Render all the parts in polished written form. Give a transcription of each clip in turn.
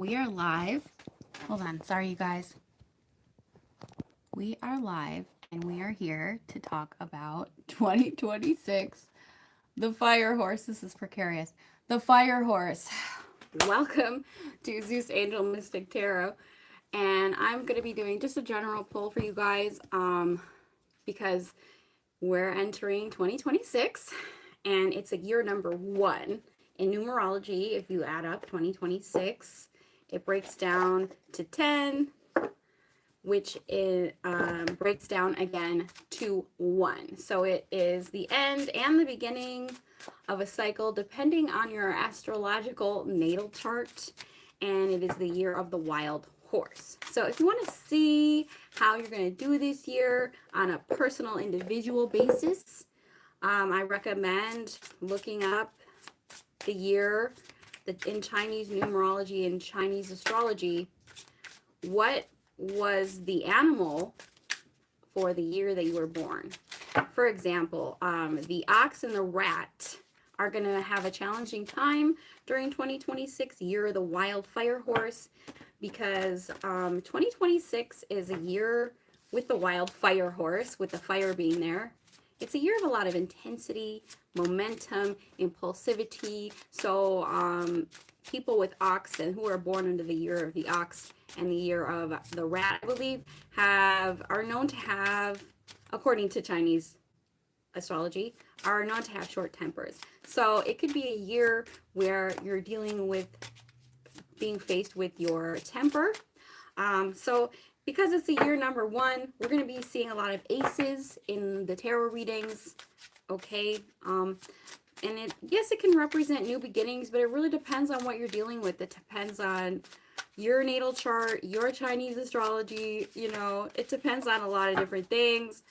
We are live. Hold on. Sorry, you guys. We are live and we are here to talk about 2026. The fire horse. This is precarious. The fire horse. Welcome to Zeus Angel Mystic Tarot. And I'm going to be doing just a general pull for you guys because we're entering 2026 and it's a year number 1 in numerology. If you add up 2026, it breaks down to 10, which is, breaks down again to 1. So it is the end and the beginning of a cycle depending on your astrological natal chart, and it is the year of the wild horse. So if you want to see how you're going to do this year on a personal individual basis, I recommend looking up the year in Chinese numerology and Chinese astrology. What was the animal for the year that you were born? For example, the ox and the rat are going to have a challenging time during 2026, year of the wild fire horse, because 2026 is a year with the wild fire horse, with the fire being there. It's a year of a lot of intensity, momentum, impulsivity. So people with ox and who are born under the year of the ox and the year of the rat, I believe, are known to have, according to Chinese astrology, are known to have short tempers. So it could be a year where you're dealing with being faced with your temper. So because it's a year number 1, we're going to be seeing a lot of aces in the tarot readings. Okay. And yes, it can represent new beginnings, but it really depends on what you're dealing with. It depends on your natal chart, your Chinese astrology, it depends on a lot of different things,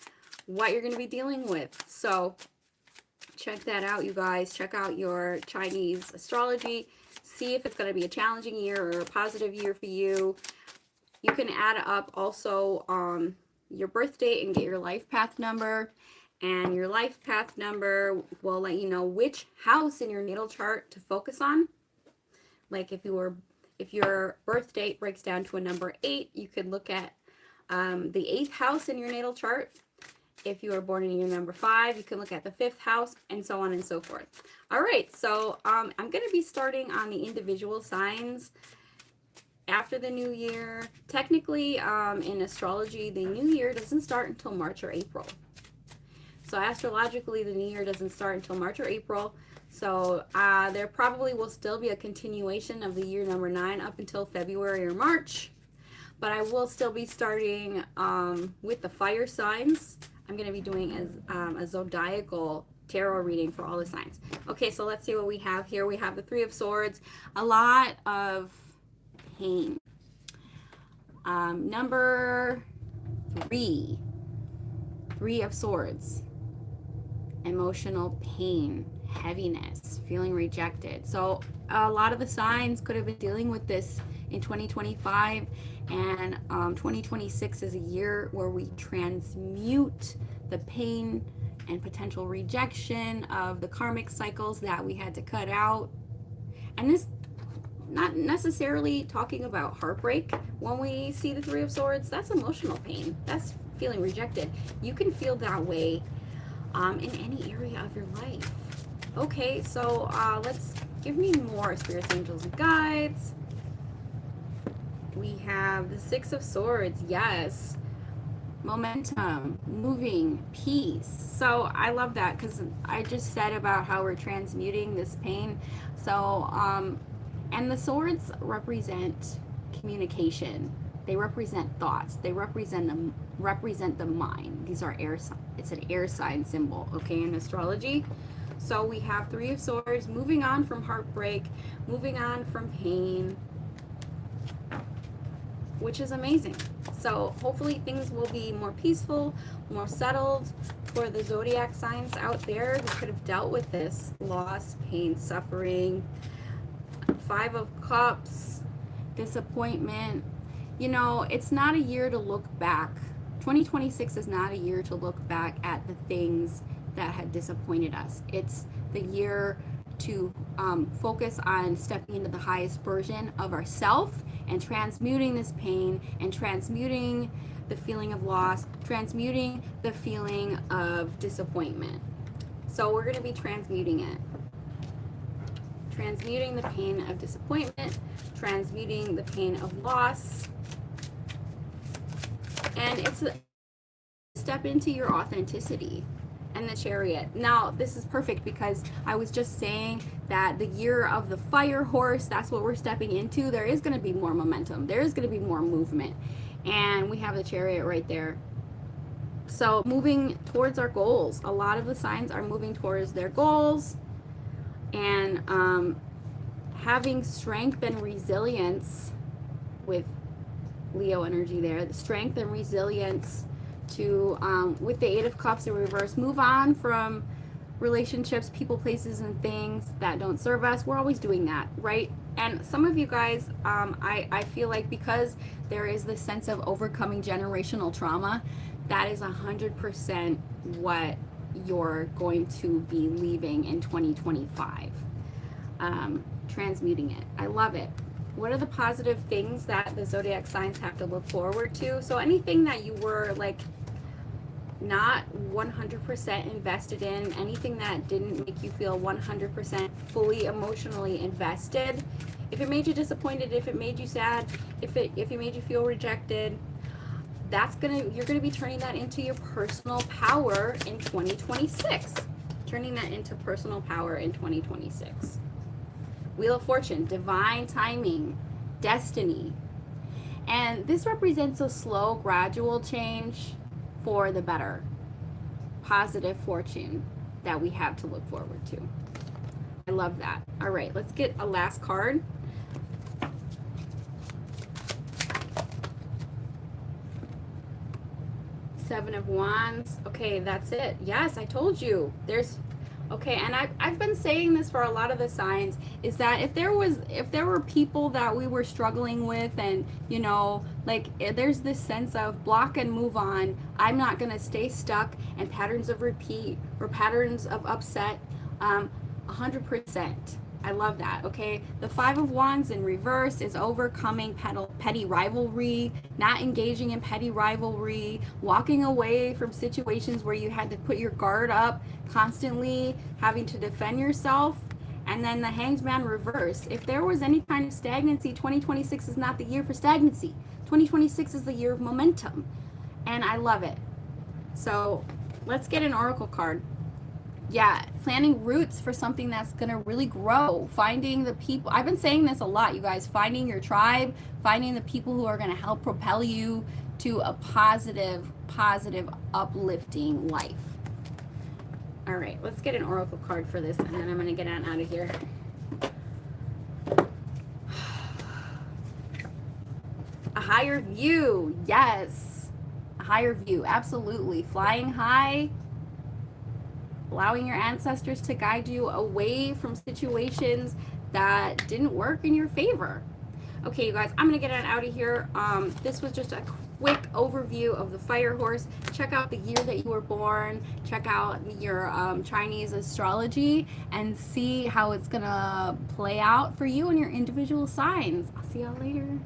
what you're going to be dealing with. So check that out, you guys. Check out your Chinese astrology. See if it's going to be a challenging year or a positive year for you. You can add up also your birth date and get your life path number. And your life path number will let you know which house in your natal chart to focus on. Like if your birth date breaks down to a number 8, you could look at the 8th house in your natal chart. If you were born in year number 5, you can look at the 5th house, and so on and so forth. All right, so I'm going to be starting on the individual signs after the new year. Technically, in astrology, the new year doesn't start until March or April. So astrologically, the new year doesn't start until March or April. So there probably will still be a continuation of the year number 9 up until February or March. But I will still be starting with the fire signs. I'm going to be doing a zodiacal tarot reading for all the signs. Okay, so let's see what we have here. We have the 3 of Swords, a lot of pain. Number 3, 3 of Swords, emotional pain, heaviness, feeling rejected. So a lot of the signs could have been dealing with this in 2025, and 2026 is a year where we transmute the pain and potential rejection of the karmic cycles that we had to cut out. And this, not necessarily talking about heartbreak. When we see the 3 of Swords, that's emotional pain. That's feeling rejected. You can feel that way in any area of your life. Okay, so let's give me more spirits, angels, and guides. We have the 6 of Swords. Yes, momentum, moving, peace. So I love that because I just said about how we're transmuting this pain. So and the swords represent communication. They represent thoughts. They represent the mind. These are air. It's an air sign symbol, okay, in astrology. So we have 3 of Swords, moving on from heartbreak, moving on from pain, which is amazing. So hopefully things will be more peaceful, more settled for the zodiac signs out there who could have dealt with this loss, pain, suffering. 5 of Cups, disappointment. It's not a year to look back. 2026 is not a year to look back at the things that had disappointed us. It's the year to focus on stepping into the highest version of ourself and transmuting this pain and transmuting the feeling of loss, transmuting the feeling of disappointment. So we're going to be transmuting it. Transmuting the pain of disappointment, transmuting the pain of loss. And it's a step into your authenticity. And the Chariot. Now, this is perfect because I was just saying that the year of the fire horse, that's what we're stepping into. There is going to be more momentum. There is going to be more movement. And we have the Chariot right there. So moving towards our goals. A lot of the signs are moving towards their goals. And having strength and resilience with Leo energy there. The strength and resilience to, with the Eight of Cups in reverse, move on from relationships, people, places, and things that don't serve us. We're always doing that, right? And some of you guys, I feel like because there is this sense of overcoming generational trauma, that is 100% what you're going to be leaving in 2025. Transmuting it. I love it. What are the positive things that the zodiac signs have to look forward to? So anything that you were like not 100% invested in, anything that didn't make you feel 100% fully emotionally invested, if it made you disappointed, if it made you sad, if it made you feel rejected, you're gonna be turning that into your personal power in 2026. Turning that into personal power in 2026. Wheel of Fortune, divine timing, destiny. And this represents a slow, gradual change for the better. Positive fortune that we have to look forward to. I love that. All right, let's get a last card. Seven of Wands. Okay, that's it. Yes, I told you. Okay, and I've been saying this for a lot of the signs, is that if there were people that we were struggling with, and you know, like there's this sense of block and move on. I'm not gonna stay stuck in patterns of repeat or patterns of upset. 100%. I love that. Okay, the Five of Wands in reverse is overcoming petty rivalry, not engaging in petty rivalry, walking away from situations where you had to put your guard up constantly, having to defend yourself. And then the Hanged Man reverse. If there was any kind of stagnancy, 2026 is not the year for stagnancy. 2026 is the year of momentum. And I love it. So let's get an oracle card. Yeah, planting roots for something that's going to really grow. Finding the people. I've been saying this a lot, you guys. Finding your tribe. Finding the people who are going to help propel you to a positive, uplifting life. All right, let's get an oracle card for this, and then I'm going to get on out of here. A higher view. Yes. A higher view. Absolutely. Flying high. Allowing your ancestors to guide you away from situations that didn't work in your favor. Okay, you guys, I'm going to get on out of here. This was just a quick overview of the fire horse. Check out the year that you were born. Check out your Chinese astrology and see how it's going to play out for you and your individual signs. I'll see y'all later.